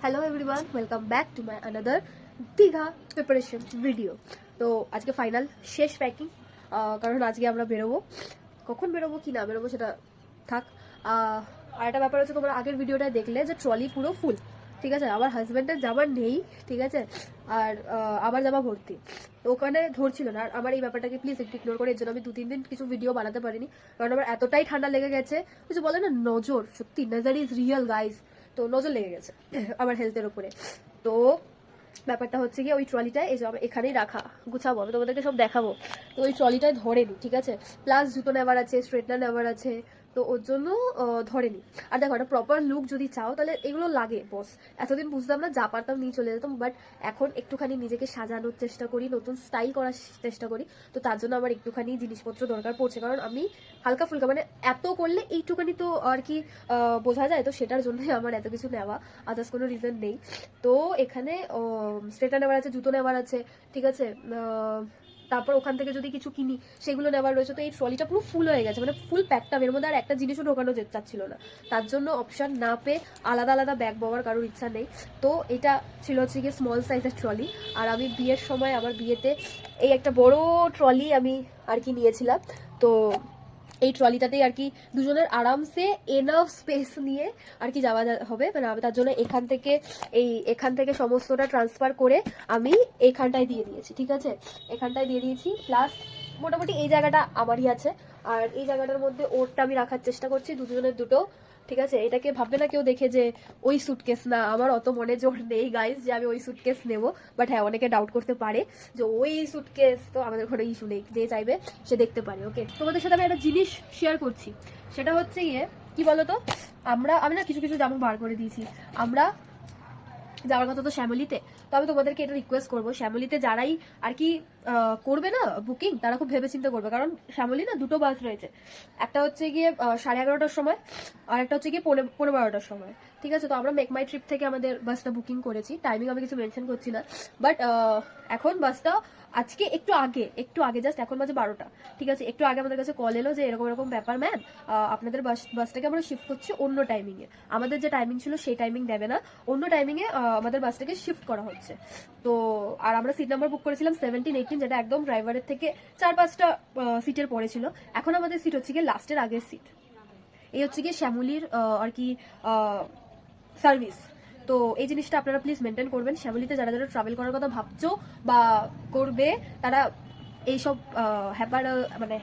Hello everyone, welcome back to my another Digha preparation video. তো আজকে final শেষ packing, কারণ আজকে আমরা বেরোবো। কখন বেরোবো কি না বেরোবো সেটা থাক। আর একটা ব্যাপার হচ্ছে, তোমরা আগের ভিডিওটায় দেখলে যে ট্রলি পুরো ফুল, ঠিক আছে। আমার হাজব্যান্ডের জামা নেই, ঠিক আছে, আর আমার জামা ভর্তি, তো ওখানে ধরছিল না। আর আমার এই ব্যাপারটাকে প্লিজ একটু ইগনোর করে, এর জন্য আমি 2-3 দিন কিছু ভিডিও বানাতে পারিনি, কারণ আমার এতটাই ঠান্ডা লেগে গেছে। কিছু বলে না, নজর, সত্যি নজর ইজ রিয়েল গাইজ। তো নজর লেগে গেছে আমার হেলথের উপরে। তো ব্যাপারটা হচ্ছে গিয়ে ওই ট্রলিটায় এই যে এখানেই রাখা, গুছাবো, আমি তোমাদেরকে সব দেখাবো। তো ওই ট্রলিটায় ধরেনি, ঠিক আছে। প্লাস জুতো নেওয়ার আছে, স্ট্রেটনার নেওয়ার আছে, তো ওর জন্য ধরেনি। আর দেখো, একটা প্রপার লুক যদি চাও তাহলে এগুলো লাগে বস। এতদিন বুঝতাম না, যা পারতাম নিয়ে চলে যেতাম, বাট এখন একটুখানি নিজেকে সাজানোর চেষ্টা করি, নতুন স্টাইল করার চেষ্টা করি। তো তার জন্য আমার একটুখানি জিনিসপত্র দরকার পড়ছে, কারণ আমি হালকা ফুলকা মানে এত করলে এইটুখানি তো আর কি বোঝা যায়। তো সেটার জন্যই আমার এত কিছু নেওয়া, আদার্স কোনো রিজন নেই। তো এখানে স্ট্রেটার নেওয়ার আছে, জুতো নেওয়ার আছে, ঠিক আছে। তারপর ওখান থেকে যদি কিছু কিনি সেগুলো নেওয়ার রয়েছে। তো এই ট্রলিটা পুরো ফুল হয়ে গেছে, মানে ফুল প্যাকটা, এর মধ্যে আর একটা জিনিসও ঢোকানো যাচ্ছিল না। তার জন্য অপশন না পেয়ে আলাদা আলাদা ব্যাগ পাওয়ার কারোর ইচ্ছা নেই। তো এটা ছিল হচ্ছে গিয়ে স্মল সাইজের ট্রলি। আর আমি বিয়ের সময়, আমার বিয়েতে এই একটা বড় ট্রলি আমি আর কি নিয়েছিলাম। তো এই ট্রলিটাতেই আর কি দুজনের আরামসে এনাফ স্পেস নিয়ে আর কি যাওয়া হবে। মানে আমি তার জন্য এখান থেকে সমস্তটা ট্রান্সফার করে আমি এইখানটায় দিয়ে দিয়েছি, ঠিক আছে। এখানটায় দিয়ে দিয়েছি, প্লাস মোটামুটি এই জায়গাটা আমারই আছে। আর এই জায়গাটার মধ্যে ওরটা আমি রাখার চেষ্টা করছি, দুজনের দুটো, ঠিক আছে। এটাকে ভাববে না কেউ দেখে যে ওই সুটকেস, না, আমার অত মনে জোর নেই গাইজ যে আমি ওই সুটকেস নেবো। বাট হ্যাঁ, অনেকে ডাউট করতে পারে যে ওই সুটকেস, তো আমাদের ঘরে ইস্যু নেই, যে চাইবে সে দেখতে পারে। ওকে, তোমাদের সাথে আমি একটা জিনিস শেয়ার করছি, সেটা হচ্ছে গিয়ে কি বলতো, আমি না কিছু কিছু জামা বার করে দিয়েছি। আমরা যাওয়ার কথা তো শ্যামলীতে। তো আমি তোমাদেরকে এটা রিকোয়েস্ট করবো, শ্যামলীতে যারাই আর কি করবে না বুকিং, তারা খুব ভেবেচিন্তে করবে, কারণ শ্যামলী না দুটো বাস রয়েছে। একটা হচ্ছে গিয়ে 11:30টার সময়, আর একটা হচ্ছে গিয়ে 12:15টার সময়, ঠিক আছে। তো আমরা মেক মাই ট্রিপ থেকে আমাদের বাসটা বুকিং করেছি, টাইমিং আমি কিছু মেনশন করছি না। বাট এখন বাসটা আজকে একটু আগে জাস্ট এখন বাজে 12টা, ঠিক আছে। একটু আগে আমাদের কাছে কল এলো যে এরকম এরকম ব্যাপার ম্যাম, আপনাদের বাসটাকে আমরা শিফট করছি অন্য টাইমিংয়ে। আমাদের যে টাইমিং ছিল সেই টাইমিং দেবে না, অন্য টাইমিংয়ে আমাদের বাসটাকে শিফট করা হচ্ছে। তো আর আমরা সিট নাম্বার বুক করেছিলাম 17-18, যেটা একদম ড্রাইভারের থেকে 4-5টা সিটের পরে ছিল। এখন আমাদের সিট হচ্ছে গিয়ে লাস্টের আগের সিট। এই হচ্ছে গিয়ে শ্যামলীর আর কি সার্ভিস। তো এই জিনিসটা আপনারা প্লিজ মেনটেন করবেন। শ্যামলীতে যারা যারা ট্রাভেল করার কথা ভাবছো বা করবে, তারা এইসব হ্যাপার মানে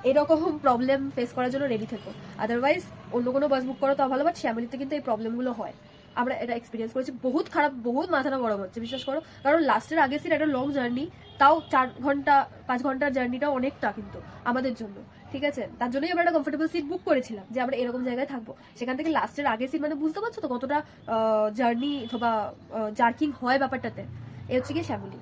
এরকম প্রবলেম ফেস করার জন্য রেডি থেকো। আদারওয়াইজ অন্য কোনো বাস বুক করো তো ভালো, বাট শ্যামলীতে কিন্তু এই প্রবলেমগুলো হয়। আমরা এটা এক্সপিরিয়েন্স করেছি, বহুত খারাপ, বহুত মাথাটা গরম হচ্ছে, বিশ্বাস করো। কারণ লাস্টের আগের সিট একটা লং জার্নি, তাও 4-5 ঘন্টার জার্নিটা অনেকটা কিন্তু আমাদের জন্য, ঠিক আছে। তার জন্যই আমরা একটা কমফোর্টেবল সিট বুক করেছিলাম, যে আমরা এরকম জায়গায় থাকবো। সেখান থেকে লাস্টের আগের সিট, মানে বুঝতে পারছো তো কতটা জার্নি অথবা জার্কিং হয় ব্যাপারটাতে। এ হচ্ছে গিয়ে শ্যামলী।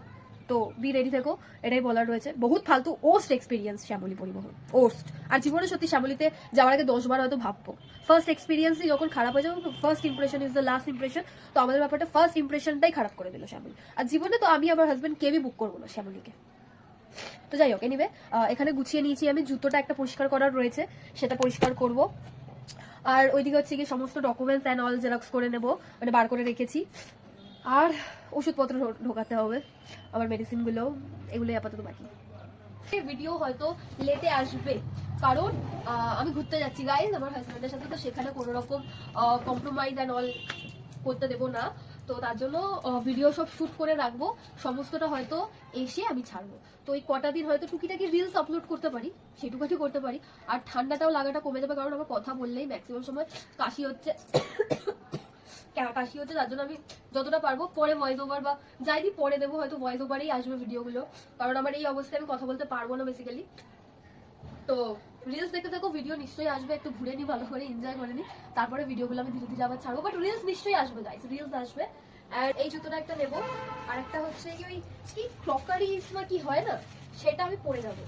তো বি রেডি থেকো, এটাই বলার রয়েছে। বহুত ফালতু ওস্ট এক্সপিরিয়েন্স শ্যামলী পরিবহন, ওস্ট। আর জীবনে সত্যি শ্যামলীতে যাওয়ার আগে 10 বার হয়তো ভাববো। ফার্স্ট এক্সপিরিয়েন্সই যখন খারাপ হয়ে যাবে, first impression is the last impression. তো আমাদের ব্যাপারটা ফার্স্ট ইম্প্রেশনটাই খারাপ করে দিল শ্যামলী। আর জীবনে তো আমি আমার হাজবেন্ড কেউই বুক করবো না শ্যামলীকে। তো যাই হোক, এনিওয়ে এখানে গুছিয়ে নিয়েছি আমি। জুতোটা একটা পরিষ্কার করার রয়েছে, সেটা পরিষ্কার করব। আর ওইদিকে হচ্ছে কি সমস্ত ডকুমেন্টস অ্যান্ড অল জেরক্স করে নেব, মানে বার করে রেখেছি। আর ওষুধপত্র ঢোকাতে হবে, আমার মেডিসিনগুলো, এগুলোই আপাতত বাকি। ভিডিও হয়তো লেটে আসবে, কারণ আমি ঘুরতে যাচ্ছি গাইজ আমার হাজব্যান্ডের সাথে। তো সেখানে কোনো রকম কম্প্রোমাইজ অ্যান্ড অল করতে দেবো না। তো তার জন্য ভিডিও সব শুট করে রাখবো, সমস্তটা হয়তো এসে আমি ছাড়বো। তো এই কটা দিন হয়তো টুকিটাকি রিলস আপলোড করতে পারি, সেটুকুই করতে পারি। আর ঠান্ডাটাও লাগাটা কমে যাবে, কারণ আমার কথা বললেই ম্যাক্সিমাম সময় কাশি হচ্ছে, তার জন্য আমি যতটা পারবো পরে ভয়েস ওভার বা যাই দিই পরে দেবো, হয়তো ভয়েস ওভারেই আসবে ভিডিওগুলো, কারণ আমার এই অবস্থায় আমি কথা বলতে পারবো না বেসিক্যালি। তো রিলস দেখতে থাকো, ভিডিও নিশ্চয়ই আসবে, একটু ঘুরে নি, ভালো করে এনজয় করে নি, তারপরে ভিডিওগুলো আমি ধীরে ধীরে আবার ছাড়বো। বাট রিলস নিশ্চয়ই আসবে গাইস, রিলস আসবে। আর এই জুতোটা একটা নেবো, আর একটা হচ্ছে কি ওই কি ক্রকারিস না কি হয় না, সেটা আমি পরে যাবো,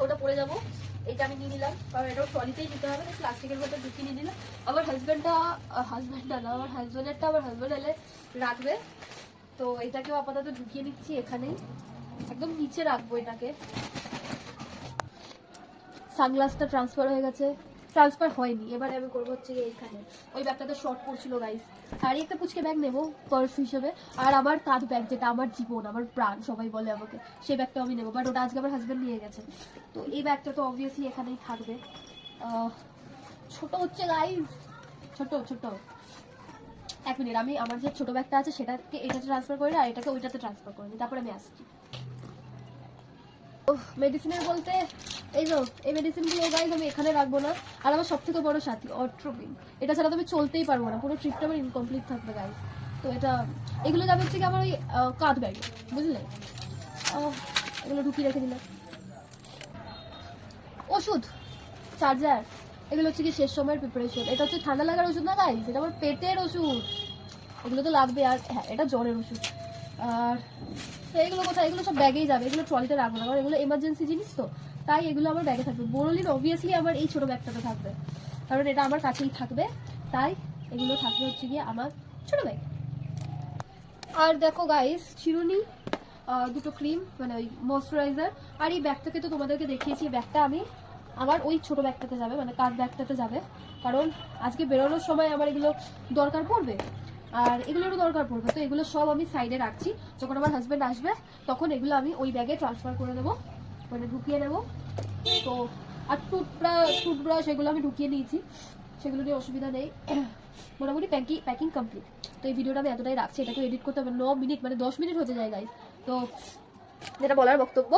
ওটা পরে যাবো। এটা আমি নিয়ে নিলাম, কারণ এটাও ট্রলিতেই নিতে হবে, প্লাস্টিকের মধ্যে ঢুকিয়ে নিয়ে নিলাম। আমার হাজব্যান্ডটা না, আমার হাজব্যান্ডেরটা আমার হাজব্যান্ড এলে রাখবে। তো এটাকেও আপাতত ঢুকিয়ে নিচ্ছি এখানেই, একদম নিচে রাখবো এটাকে। সানগ্লাসটা ট্রান্সফার হয়ে গেছে, ট্রান্সফার হয়নি। এবারে আমি করবো হচ্ছে এইখানে, ওই ব্যাগটাতে শর্ট পড়ছিল গাইস। শাড়ি একটা পুচকে ব্যাগ নেবো পার্স হিসেবে, আর আমার কাঁধ ব্যাগ যেটা আমার জীবন, আমার প্রাণ সবাই বলে আমাকে, সেই ব্যাগটাও আমি নেবো, বাট ওটা আজকে আমার হাজব্যান্ড নিয়ে গেছে। তো এই ব্যাগটা তো অবভিয়াসলি এখানেই থাকবে। ছোট হচ্ছে গাইস, ছোট ছোট। এক মিনিট, আমি আমার যে ছোট ব্যাগটা আছে সেটাকে এটাতে ট্রান্সফার করে আর এটাকে ওইটাতে ট্রান্সফার করে নিই, তারপরে আমি আসছি। মেডিসিনের বলতে এই যে এই মেডিসিনগুলো গাইজ আমি এখানে রাখবো না। আর আমার সব থেকে বড় সাথী অট্রোপিন, এটা ছাড়া তো আমি চলতেই পারবো না, পুরো ট্রিপটা আমার ইনকমপ্লিট থাকবে গাইজ। তো এটা এগুলো যাবে হচ্ছে কি আমার ওই কাঁধ ব্যাগে, বুঝলে? এগুলো ঢুকিয়ে রেখে দিলাম। ওষুধ, চার্জার, এগুলো হচ্ছে কি শেষ সময়ের প্রিপারেশন। এটা হচ্ছে ঠান্ডা লাগার ওষুধ না গাইজ, এটা আমার পেটের ওষুধ, এগুলো তো লাগবে। আর হ্যাঁ, এটা জ্বরের ওষুধ। আর এগুলো কোথায়, এগুলো সব ব্যাগেই যাবে, এগুলো ট্রলিতে রাখবো না, কারণ এগুলো এমার্জেন্সি জিনিস, তো তাই এগুলো আমার ব্যাগে থাকবে। বোরোলিন অবভিয়াসলি আমার এই ছোট ব্যাগটাতে থাকবে, কারণ এটা আমার কাছেই থাকবে, তাই এগুলো থাকবে হচ্ছে গিয়ে আমার ছোট ব্যাগ। আর দেখো গাইস, চিরুনি, দুটো ক্রিম, মানে ওই ময়শ্চারাইজার। আর এই ব্যাগটাকে তো তোমাদেরকে দেখিয়েছি, ব্যাগটা আমি আমার ওই ছোট ব্যাগটাতে যাবে, মানে কাঁধ ব্যাগটাতে যাবে, কারণ আজকে বেরোনোর সময় আমার এগুলো দরকার পড়বে, আর এগুলোরও দরকার পড়বে। তো এগুলো সব আমি সাইডে রাখছি, যখন আমার হাজব্যান্ড আসবে তখন এগুলো আমি ওই ব্যাগে ট্রান্সফার করে দেবো, মানে ঢুকিয়ে নেবো। তো আর টুথব্রাশ এগুলো আমি ঢুকিয়ে নিয়েছি, সেগুলো নিয়ে অসুবিধা নেই। মোটামুটি প্যাকিং কমপ্লিট। তো এই ভিডিওটা আমি এতটাই রাখছি, এটাকে এডিট করতে হবে 9 মিনিট, মানে 10 মিনিট হতে যায় গাইস। তো যেটা বলার বক্তব্য,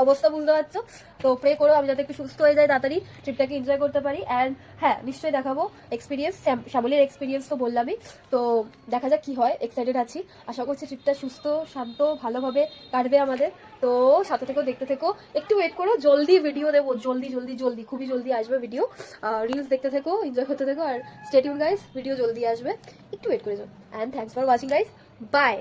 অবস্থা বুঝতে পারছো। তো প্রে করো আমি যাতে একটু সুস্থ হয়ে যাই, তাড়াতাড়ি ট্রিপটাকে এনজয় করতে পারি। অ্যান্ড হ্যাঁ, নিশ্চয়ই দেখাবো এক্সপিরিয়েন্স, শ্যামলীর এক্সপিরিয়েন্স তো বললামই। তো দেখা যাক কি হয়, এক্সাইটেড আছি। আশা করছি ট্রিপটা সুস্থ শান্ত ভালোভাবে কাটবে আমাদের। তো সাথে থেকেও দেখতে থেকো, একটু ওয়েট করো, জলদি ভিডিও দেবো, জলদি জলদি জলদি, খুবই জলদি আসবে ভিডিও। রিলস দেখতে থেকো, এনজয় করতে থেকো, আর স্টে টিউন গাইস, ভিডিও জলদি আসবে, একটু ওয়েট করে যাও। And thanks for watching guys, by.